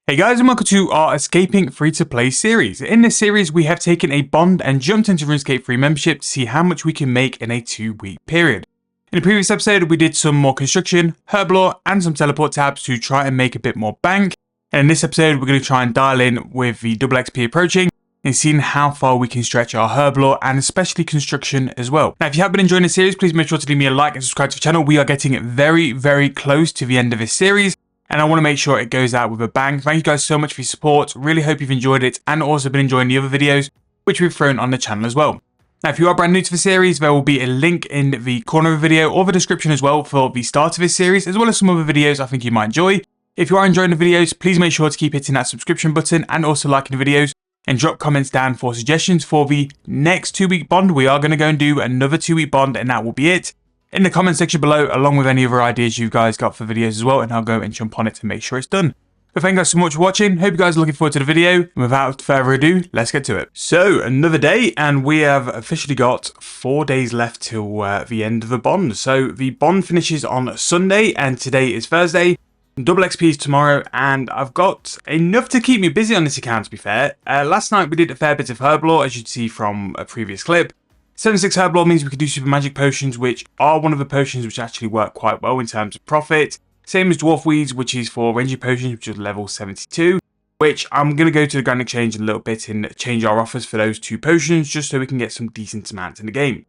Hey guys, and welcome to our Escaping Free-to-Play series. In this series, we have taken a bond and jumped into Runescape free membership to see how much we can make in a 2-week period. In the previous episode, we did some more construction, herb lore, and some teleport tabs to try and make a bit more bank. And in this episode, we're going to try and dial in with the double XP approaching and seeing how far we can stretch our herb lore and especially construction as well. Now, if you have been enjoying the series, please make sure to leave me a like and subscribe to the channel. We are getting very, very close to the end of this series, and I want to make sure it goes out with a bang. Thank you guys so much for your support. Really hope you've enjoyed it and also been enjoying the other videos which we've thrown on the channel as well. Now, if you are brand new to the series, there will be a link in the corner of the video or the description as well for the start of this series, as well as some other videos I think you might enjoy. If you are enjoying the videos, please make sure to keep hitting that subscription button and also liking the videos, and drop comments down for suggestions for the next 2-week bond. We are going to go and do another 2-week bond, and that will be it in the comment section below, along with any other ideas you guys got for videos as well, and I'll go and jump on it to make sure it's done. But thank you guys so much for watching. Hope you guys are looking forward to the video. And without further ado, let's get to it. So, another day, and we have officially got 4 days left till the end of the bond. So, the bond finishes on Sunday, and today is Thursday. Double XP is tomorrow, and I've got enough to keep me busy on this account, to be fair. Last night we did a fair bit of herb lore, as you'd see from a previous clip. 76 herb lore means we can do super magic potions, which are one of the potions which actually work quite well in terms of profit. Same as dwarf weeds, which is for ranging potions, which is level 72. Which I'm going to go to the Grand Exchange in a little bit and change our offers for those 2 potions, just so we can get some decent amounts in the game.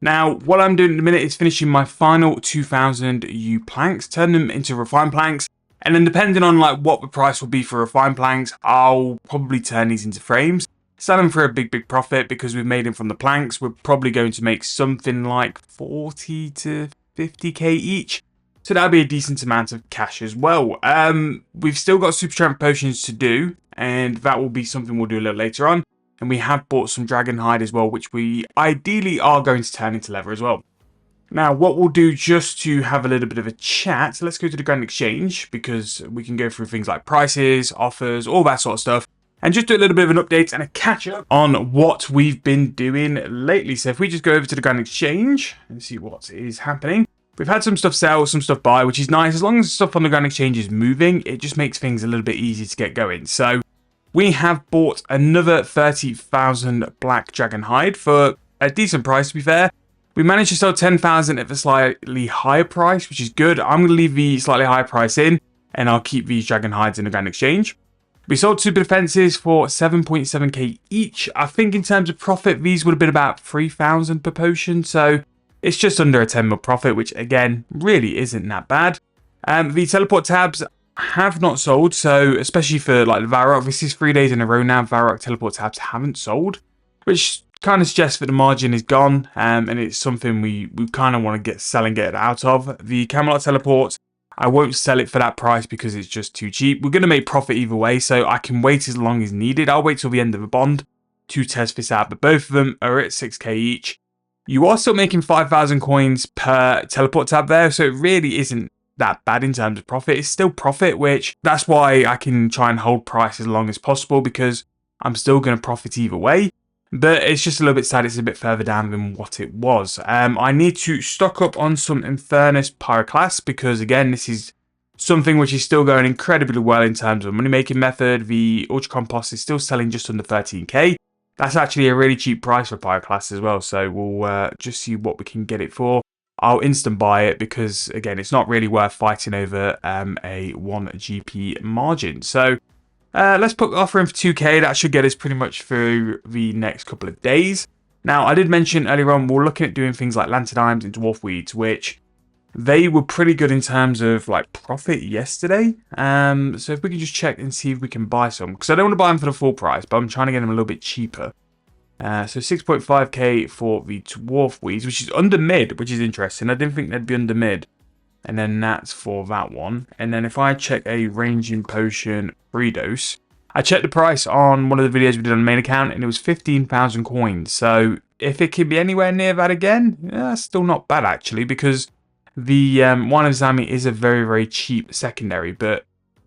Now, what I'm doing in a minute is finishing my final 2,000 U planks, turn them into refined planks, and then depending on what the price will be for refined planks, I'll probably turn these into frames. Sell them for a big profit because we've made them from the planks. We're probably going to make something like 40 to 50k each. So that'll be a decent amount of cash as well. We've still got super strength potions to do, and that will be something we'll do a little later on. And we have bought some dragon hide as well, which we ideally are going to turn into leather as well. Now, what we'll do just to have a little bit of a chat, let's go to the Grand Exchange because we can go through things like prices, offers, all that sort of stuff. And just do a little bit of an update and a catch up on what we've been doing lately. So if we just go over to the Grand Exchange and see what is happening. We've had some stuff sell, some stuff buy, which is nice. As long as stuff on the Grand Exchange is moving, it just makes things a little bit easier to get going. So we have bought another 30,000 black dragon hide for a decent price, to be fair. We managed to sell 10,000 at a slightly higher price, which is good. I'm going to leave the slightly higher price in, and I'll keep these dragon hides in the Grand Exchange. We sold super defenses for 7.7k each. I think in terms of profit, these would have been about 3,000 per potion. So it's just under a 10 mil profit, which again, really isn't that bad. The teleport tabs have not sold. So especially for the Varrock, this is 3 days in a row now. Varrock teleport tabs haven't sold, which kind of suggests that the margin is gone. And it's something we kind of want to sell and get out of. The Camelot teleport, I won't sell it for that price because it's just too cheap. We're going to make profit either way, so I can wait as long as needed. I'll wait till the end of the bond to test this out, but both of them are at 6k each. You are still making 5,000 coins per teleport tab there, so it really isn't that bad in terms of profit. It's still profit, which that's why I can try and hold price as long as possible because I'm still going to profit either way. But it's just a little bit sad it's a bit further down than what it was. I need to stock up on some Infernus Pyroclast because, again, this is something which is still going incredibly well in terms of money making method. The Ultra Compost is still selling just under 13k. That's actually a really cheap price for Pyroclast as well. So we'll just see what we can get it for. I'll instant buy it because, again, it's not really worth fighting over a 1 GP margin. So let's put the offer in for 2k. That should get us pretty much through the next couple of days. Now, I did mention earlier on, we're looking at doing things like Lanternimes and Dwarf Weeds, which they were pretty good in terms of profit yesterday. So if we can just check and see if we can buy some, because I don't want to buy them for the full price, but I'm trying to get them a little bit cheaper. So 6.5k for the Dwarf Weeds, which is under mid, which is interesting. I didn't think they'd be under mid. And then that's for that one. And then if I check a ranging potion free dose, I checked the price on one of the videos we did on the main account and it was 15,000 coins. So if it could be anywhere near that again, that's still not bad actually, because the Wine of Zami is a very cheap secondary. But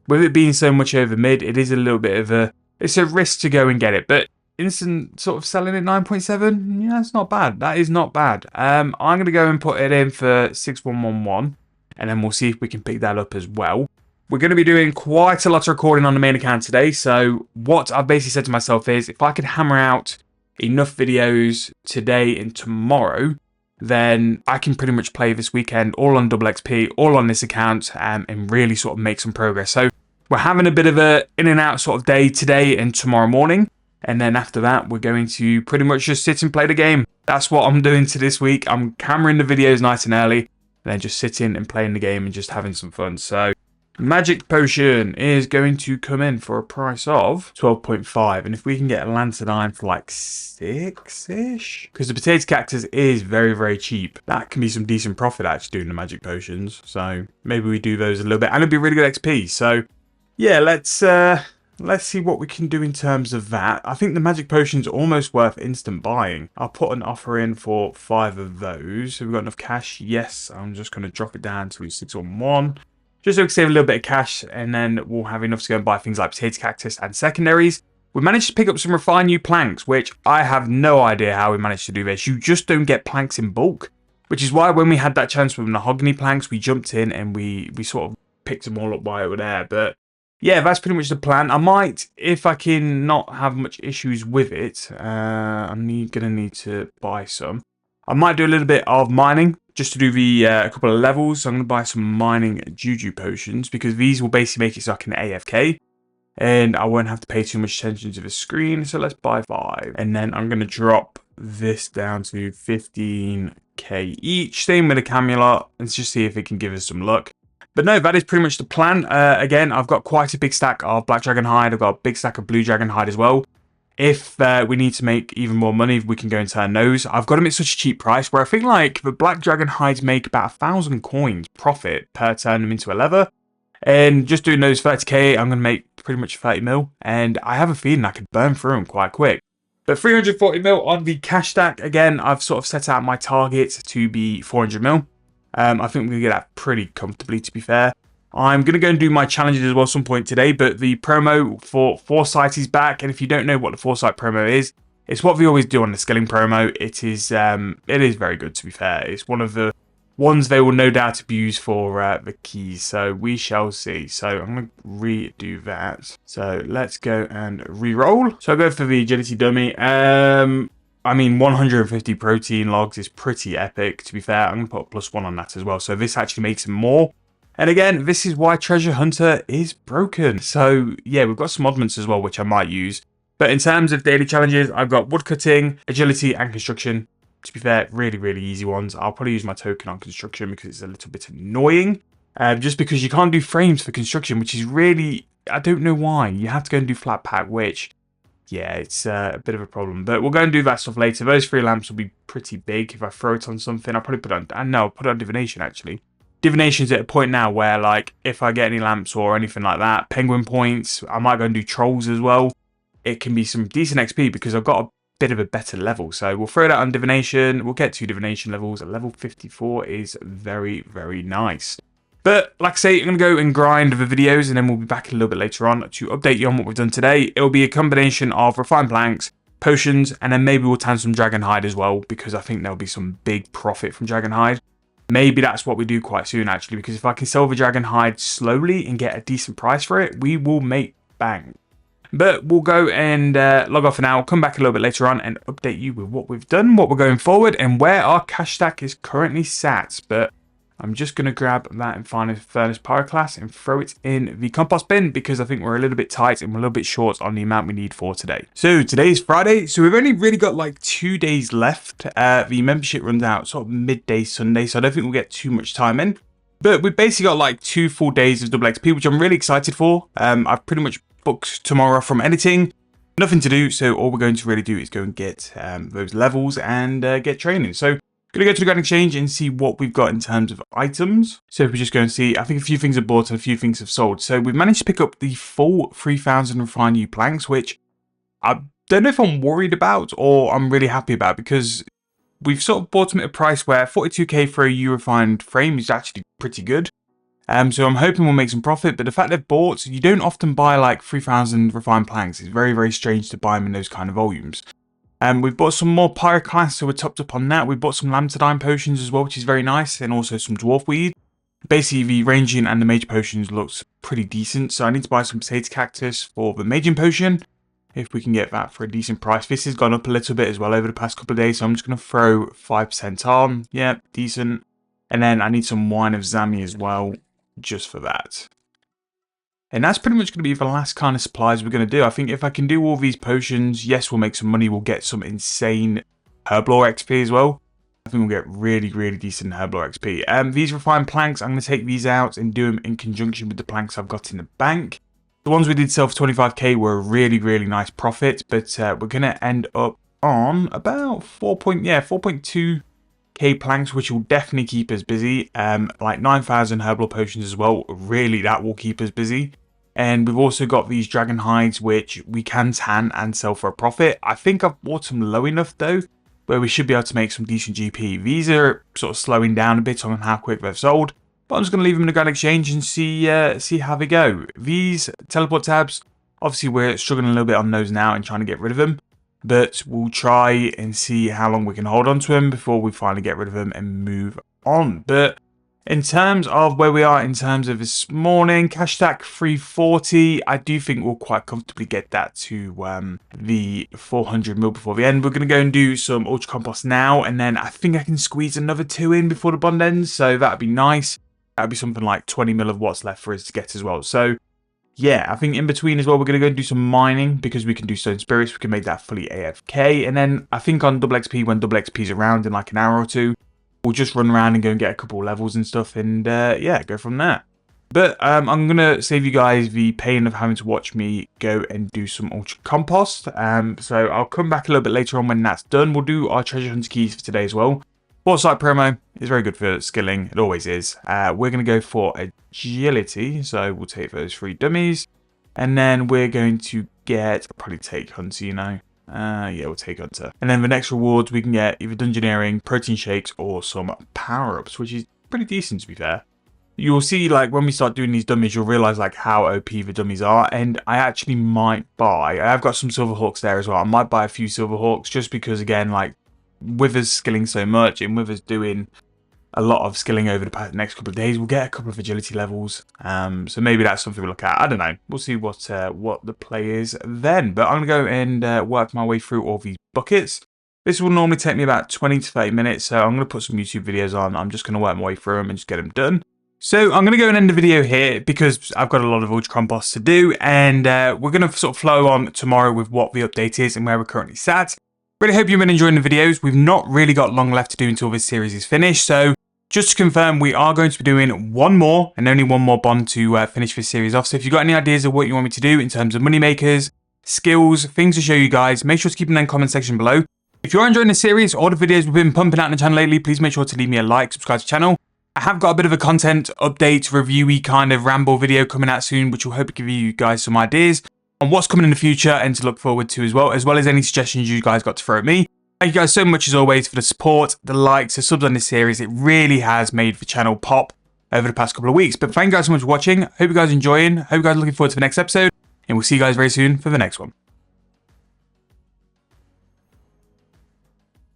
with it being so much over mid, it is a little bit of it's a risk to go and get it. But instant sort of selling at 9.7, yeah, that's not bad. That is not bad. I'm going to go and put it in for 6111. And then we'll see if we can pick that up as well. we're going to be doing quite a lot of recording on the main account today. So what I've basically said to myself is, if I could hammer out enough videos today and tomorrow, then I can pretty much play this weekend all on double XP, all on this account, and really sort of make some progress. So we're having a bit of a in and out sort of day today and tomorrow morning. And then after that, we're going to pretty much just sit and play the game. That's what I'm doing to this week. I'm hammering the videos nice and early, and then just sitting and playing the game and just having some fun. So Magic Potion is going to come in for a price of 12.5. And if we can get a Lanternine for like 6-ish, because the Potato Cactus is very, very cheap, that can be some decent profit actually doing the Magic Potions. So maybe we do those a little bit, and it'll be really good XP. So yeah, let's see what we can do in terms of that. I think the Magic Potion's almost worth instant buying. I'll put an offer in for 5 of those. Have we got enough cash? Yes, I'm just going to drop it down to 6 on 1. Just so we can save a little bit of cash, and then we'll have enough to go and buy things like Potato Cactus and secondaries. We managed to pick up some refined new planks, which I have no idea how we managed to do this. You just don't get planks in bulk, which is why when we had that chance with mahogany planks, we jumped in and we sort of picked them all up while they were there. But yeah, that's pretty much the plan. I might, if I can not have much issues with it, I'm going to need to buy some. I might do a little bit of mining just to do the a couple of levels. So I'm going to buy some mining juju potions, because these will basically make it so I can AFK. And I won't have to pay too much attention to the screen. So let's buy 5. And then I'm going to drop this down to 15k each. Same with the Camelot. Let's just see if it can give us some luck. But no, that is pretty much the plan. Again, I've got quite a big stack of Black Dragon Hide. I've got a big stack of Blue Dragon Hide as well. If we need to make even more money, we can go and turn those. I've got them at such a cheap price where I think like the Black Dragon Hides make about 1,000 coins profit per turn them into a leather. And just doing those 30k, I'm going to make pretty much 30 mil. And I have a feeling I could burn through them quite quick. But 340 mil on the cash stack. Again, I've sort of set out my target to be 400 mil. I think we're going to get that pretty comfortably, to be fair. I'm going to go and do my challenges as well some point today, but the promo for Foresight is back. And if you don't know what the Foresight promo is, it's what we always do on the skilling promo. It is very good, to be fair. It's one of the ones they will no doubt abuse for the keys. So we shall see. So I'm going to redo that. So let's go and re-roll. So I'll go for the agility dummy. I mean, 150 protein logs is pretty epic, to be fair. I'm going to put a +1 on that as well. So this actually makes it more. And again, this is why Treasure Hunter is broken. So yeah, we've got some oddments as well, which I might use. But in terms of daily challenges, I've got woodcutting, agility, and construction. To be fair, really, really easy ones. I'll probably use my token on construction because it's a little bit annoying. Just because you can't do frames for construction, which is really, I don't know why. You have to go and do flat pack, which, yeah, it's a bit of a problem. But we'll go and do that stuff later. Those 3 lamps will be pretty big. If I throw it on something, I'll probably put it on, no, I'll put it on divination actually. Divination's at a point now where, like, if I get any lamps or anything like that, penguin points, I might go and do trolls as well. It can be some decent XP because I've got a bit of a better level. So we'll throw that on divination. We'll get 2 divination levels. Level 54 is very, very nice. But like I say, I'm going to go and grind the videos, and then we'll be back a little bit later on to update you on what we've done today. It will be a combination of refined planks, potions, and then maybe we'll tan some dragon hide as well, because I think there'll be some big profit from dragon hide. Maybe that's what we do quite soon, actually, because if I can sell the dragon hide slowly and get a decent price for it, we will make bang. But we'll go and log off for now, come back a little bit later on and update you with what we've done, what we're going forward, and where our cash stack is currently sat. But I'm just going to grab that Furnace Pyroclast and throw it in the compost bin, because I think we're a little bit tight and we're a little bit short on the amount we need for today. So today is Friday, so we've only really got like 2 days left. The membership runs out sort of midday Sunday, so I don't think we'll get too much time in. But we've basically got like 2 full days of double XP, which I'm really excited for. I've pretty much booked tomorrow from editing. Nothing to do, so all we're going to really do is go and get those levels and get training. So going to go to the Grand Exchange and see what we've got in terms of items. So if we just go and see, I think a few things have bought and a few things have sold. So we've managed to pick up the full 3,000 refined new planks, which I don't know if I'm worried about or I'm really happy about, because we've sort of bought them at a price where 42k for a refined frame is actually pretty good. So I'm hoping we'll make some profit, but the fact they've bought, you don't often buy like 3,000 refined planks. It's very, very strange to buy them in those kind of volumes. We've bought some more Pyroclast, so we're topped up on that. We've bought some Lanternine potions as well, which is very nice, and also some Dwarf Weed. Basically, the ranging and the mage potions looks pretty decent, so I need to buy some potato cactus for the maging potion, if we can get that for a decent price. This has gone up a little bit as well over the past couple of days, so I'm just going to throw 5% on. Yeah, decent. And then I need some wine of Zami as well, just for that. And that's pretty much going to be the last kind of supplies we're going to do. I think if I can do all these potions, yes, we'll make some money. We'll get some insane herblore XP as well. I think we'll get really, really decent herblore XP. These refined planks, I'm going to take these out and do them in conjunction with the planks I've got in the bank. The ones we did sell for 25k were a really, really nice profit, but we're going to end up on about 4.2k planks, which will definitely keep us busy. Like 9,000 herbal potions as well. Really, that will keep us busy. And we've also got these dragon hides, which we can tan and sell for a profit. I think I've bought them low enough though, where we should be able to make some decent GP. These are sort of slowing down a bit on how quick they've sold, but I'm just going to leave them in the Grand Exchange and see how they go. These teleport tabs, obviously we're struggling a little bit on those now and trying to get rid of them. But we'll try and see how long we can hold on to them before we finally get rid of them and move on. But in terms of where we are in terms of this morning, cash stack 340. I do think we'll quite comfortably get that to the 400 mil before the end. We're going to go and do some ultra compost now, and then I think I can squeeze another 2 in before the bond ends. So that'd be nice. That'd be something like 20 mil of what's left for us to get as well. So yeah, I think in between as well, we're going to go and do some mining because we can do stone spirits. We can make that fully AFK. And then I think on double XP, when double XP is around in like an hour or two, we'll just run around and go and get a couple of levels and stuff. And yeah, go from there. But I'm going to save you guys the pain of having to watch me go and do some ultra compost. So I'll come back a little bit later on when that's done. We'll do our treasure hunter keys for today as well. Foresight promo is very good for skilling. It always is. We're going to go for agility. So we'll take those 3 dummies. And then we're going to get, probably take hunter, you know. Yeah, we'll take hunter. And then the next rewards, we can get either dungeoneering, protein shakes, or some power-ups, which is pretty decent to be fair. You'll see, like, when we start doing these dummies, you'll realise, like, how OP the dummies are. And I actually might buy, I've got some Silverhawks there as well. I might buy a few Silverhawks just because, again, like, with us skilling so much and with us doing a lot of skilling over the next couple of days, we'll get a couple of agility levels. So maybe that's something we'll look at. I don't know. We'll see what the play is then. But I'm going to go and work my way through all these buckets. This will normally take me about 20 to 30 minutes. So I'm going to put some YouTube videos on. I'm just going to work my way through them and just get them done. So I'm going to go and end the video here because I've got a lot of ultra compost to do. And we're going to sort of flow on tomorrow with what the update is and where we're currently sat. Really hope you've been enjoying the videos. We've not really got long left to do until this series is finished. So just to confirm, we are going to be doing one more and only one more bond to finish this series off. So if you've got any ideas of what you want me to do in terms of money makers, skills, things to show you guys, make sure to keep them in the comment section below. If you're enjoying the series or the videos we've been pumping out on the channel lately, please make sure to leave me a like, subscribe to the channel. I have got a bit of a content update, reviewy kind of ramble video coming out soon, which will hope to give you guys some ideas on what's coming in the future and to look forward to as well as any suggestions you guys got to throw at me. Thank you guys so much as always for the support, the likes, the subs on this series. It really has made the channel pop over the past couple of weeks. But thank you guys so much for watching. Hope you guys are enjoying. Hope you guys are looking forward to the next episode. And we'll see you guys very soon for the next one.